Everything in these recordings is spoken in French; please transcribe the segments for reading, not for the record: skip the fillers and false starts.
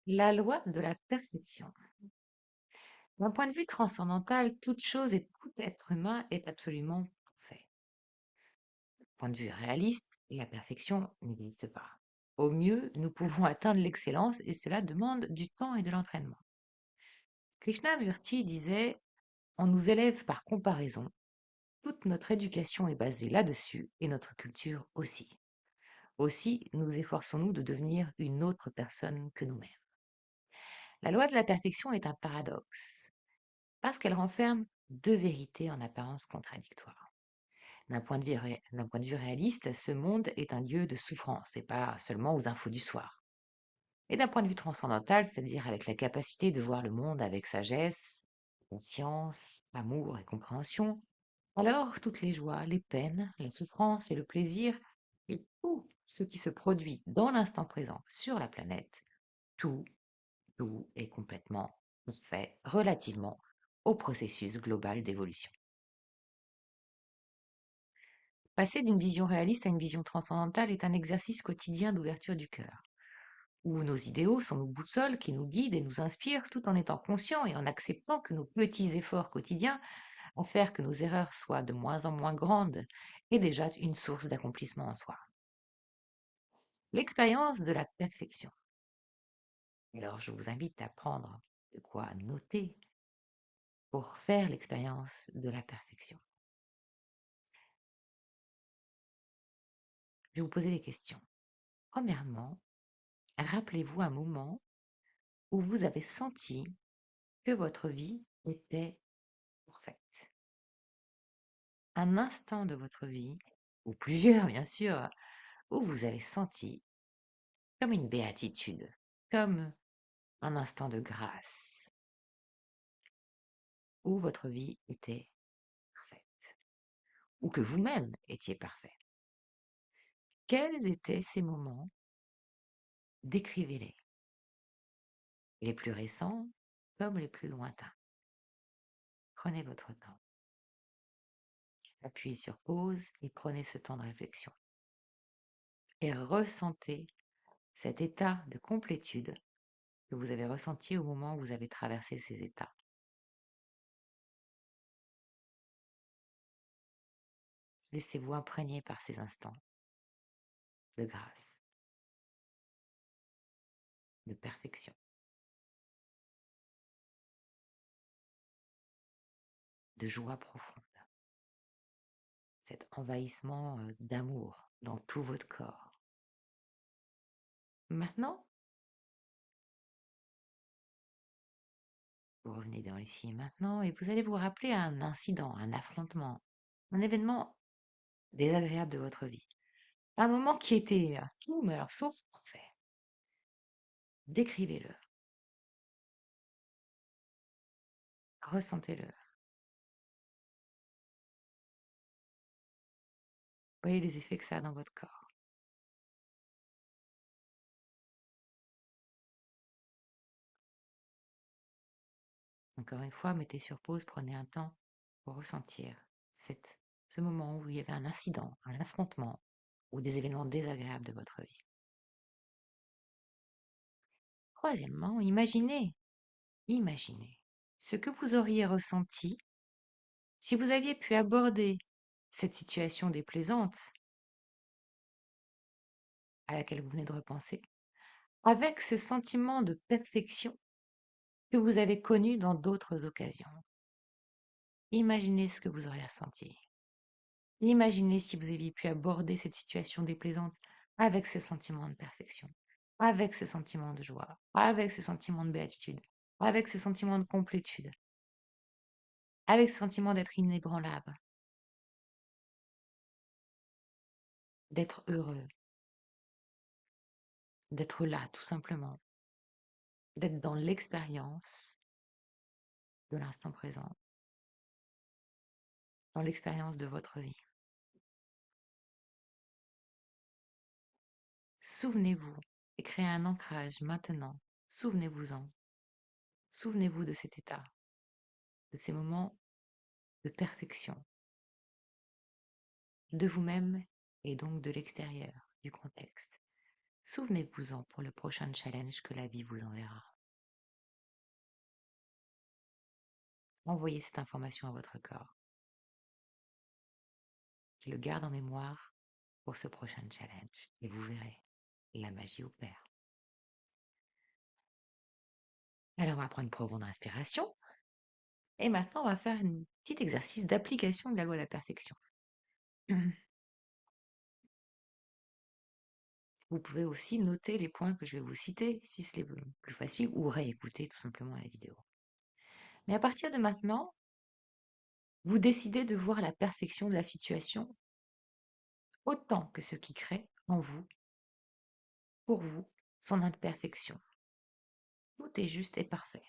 La loi de la perfection. D'un point de vue transcendantal, toute chose et tout être humain est absolument parfait. D'un point de vue réaliste, la perfection n'existe pas. Au mieux, nous pouvons atteindre l'excellence et cela demande du temps et de l'entraînement. Krishnamurti disait: on nous élève par comparaison. Toute notre éducation est basée là-dessus et notre culture aussi. Aussi, nous efforçons-nous de devenir une autre personne que nous-mêmes. La loi de la perfection est un paradoxe, parce qu'elle renferme deux vérités en apparence contradictoires. D'un point de vue réaliste, ce monde est un lieu de souffrance, et pas seulement aux infos du soir. Et d'un point de vue transcendantal, c'est-à-dire avec la capacité de voir le monde avec sagesse, conscience, amour et compréhension, alors toutes les joies, les peines, la souffrance et le plaisir, et tout ce qui se produit dans l'instant présent sur la planète, tout, tout est complètement fait relativement au processus global d'évolution. Passer d'une vision réaliste à une vision transcendantale est un exercice quotidien d'ouverture du cœur, où nos idéaux sont nos boussoles qui nous guident et nous inspirent tout en étant conscients et en acceptant que nos petits efforts quotidiens à faire que nos erreurs soient de moins en moins grandes est déjà une source d'accomplissement en soi. L'expérience de la perfection. Alors je vous invite à prendre de quoi noter pour faire l'expérience de la perfection. Je vais vous poser des questions. Premièrement, rappelez-vous un moment où vous avez senti que votre vie était parfaite. Un instant de votre vie, ou plusieurs bien sûr, où vous avez senti comme une béatitude, comme un instant de grâce, où votre vie était parfaite, ou que vous-même étiez parfait. Quels étaient ces moments? Décrivez-les, les plus récents comme les plus lointains. Prenez votre temps. Appuyez sur pause et prenez ce temps de réflexion. Et ressentez cet état de complétude que vous avez ressenti au moment où vous avez traversé ces états. Laissez-vous imprégner par ces instants de grâce, de perfection, de joie profonde, cet envahissement d'amour dans tout votre corps. Maintenant, vous revenez dans l'ici et maintenant et vous allez vous rappeler un incident, un affrontement, un événement désagréable de votre vie. Un moment qui était tout, mais alors sauf parfait. Décrivez-le, ressentez-le. Voyez les effets que ça a dans votre corps. Encore une fois, mettez sur pause, prenez un temps pour ressentir ce moment où il y avait un incident, un affrontement ou des événements désagréables de votre vie. Troisièmement, imaginez ce que vous auriez ressenti si vous aviez pu aborder cette situation déplaisante à laquelle vous venez de repenser avec ce sentiment de perfection que vous avez connu dans d'autres occasions. Imaginez ce que vous auriez ressenti. Imaginez si vous aviez pu aborder cette situation déplaisante avec ce sentiment de perfection, avec ce sentiment de joie, avec ce sentiment de béatitude, avec ce sentiment de complétude, avec ce sentiment d'être inébranlable, d'être heureux, d'être là tout simplement, d'être dans l'expérience de l'instant présent, dans l'expérience de votre vie. Souvenez-vous et créez un ancrage maintenant. Souvenez-vous-en. Souvenez-vous de cet état, de ces moments de perfection, de vous-même et donc de l'extérieur, du contexte. Souvenez-vous-en pour le prochain challenge que la vie vous enverra. Envoyez cette information à votre corps, qui le garde en mémoire pour ce prochain challenge. Et vous verrez, la magie opère. Alors, on va prendre une profonde respiration. Et maintenant, on va faire un petit exercice d'application de la loi de la perfection. Vous pouvez aussi noter les points que je vais vous citer, si c'est plus facile, ou réécouter tout simplement la vidéo. Mais à partir de maintenant, vous décidez de voir la perfection de la situation autant que ce qui crée en vous, pour vous, son imperfection. Tout est juste et parfait.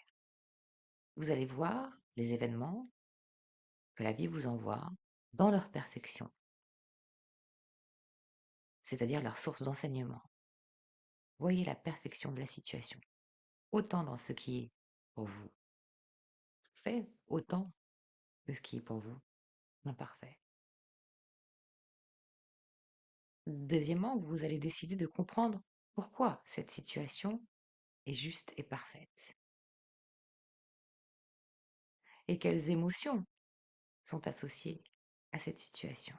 Vous allez voir les événements que la vie vous envoie dans leur perfection, c'est-à-dire leur source d'enseignement. Voyez la perfection de la situation, autant dans ce qui est pour vous fait, autant que ce qui est pour vous imparfait. Deuxièmement, vous allez décider de comprendre pourquoi cette situation est juste et parfaite et quelles émotions sont associées à cette situation.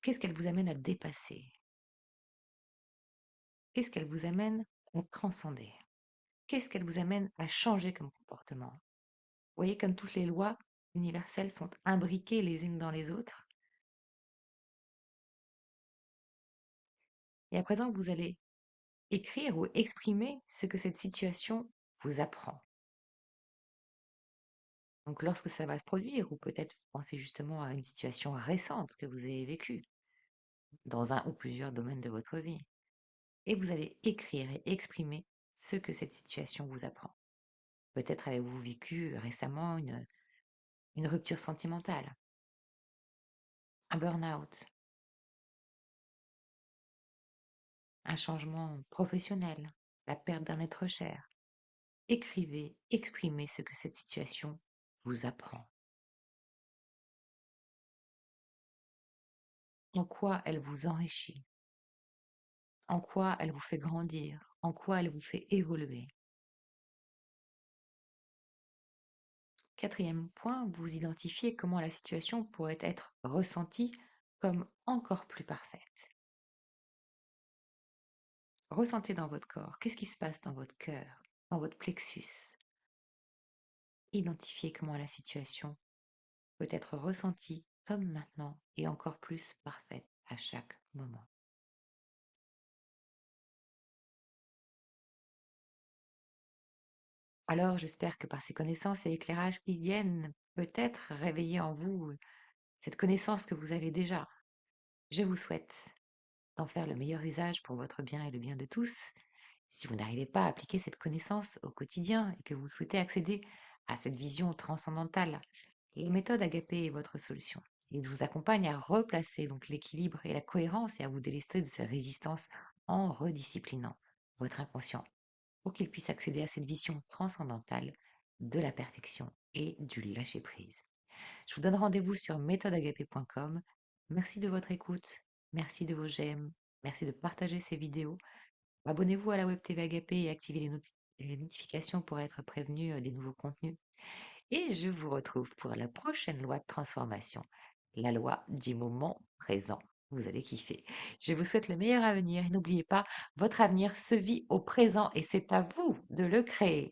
Qu'est-ce qu'elle vous amène à dépasser? Qu'est-ce qu'elle vous amène à transcender? Qu'est-ce qu'elle vous amène à changer comme comportement? Vous voyez comme toutes les lois universelles sont imbriquées les unes dans les autres. Et à présent, vous allez écrire ou exprimer ce que cette situation vous apprend. Donc lorsque ça va se produire, ou peut-être vous pensez justement à une situation récente que vous avez vécue dans un ou plusieurs domaines de votre vie, et vous allez écrire et exprimer ce que cette situation vous apprend. Peut-être avez-vous vécu récemment une rupture sentimentale, un burn-out, un changement professionnel, la perte d'un être cher. Écrivez, exprimez ce que cette situation vous apprend. En quoi elle vous enrichit, en quoi elle vous fait grandir, en quoi elle vous fait évoluer. Quatrième point, vous identifiez comment la situation pourrait être ressentie comme encore plus parfaite. Ressentez dans votre corps, qu'est-ce qui se passe dans votre cœur, dans votre plexus. Identifiez comment la situation peut être ressentie comme maintenant et encore plus parfaite à chaque moment. Alors, j'espère que par ces connaissances et éclairages qui viennent peut-être réveiller en vous cette connaissance que vous avez déjà. Je vous souhaite d'en faire le meilleur usage pour votre bien et le bien de tous. Si vous n'arrivez pas à appliquer cette connaissance au quotidien et que vous souhaitez accéder à cette vision transcendantale, la méthode Agapé est votre solution. Il vous accompagne à replacer donc l'équilibre et la cohérence et à vous délester de ces résistances en redisciplinant votre inconscient pour qu'il puisse accéder à cette vision transcendantale de la perfection et du lâcher-prise. Je vous donne rendez-vous sur méthodeagapé.com. Merci de votre écoute, merci de vos j'aime, merci de partager ces vidéos. Abonnez-vous à la Web TV Agapé et activez les notifications pour être prévenu des nouveaux contenus. Et je vous retrouve pour la prochaine loi de transformation, la loi du moment présent. Vous allez kiffer. Je vous souhaite le meilleur avenir et n'oubliez pas, votre avenir se vit au présent et c'est à vous de le créer.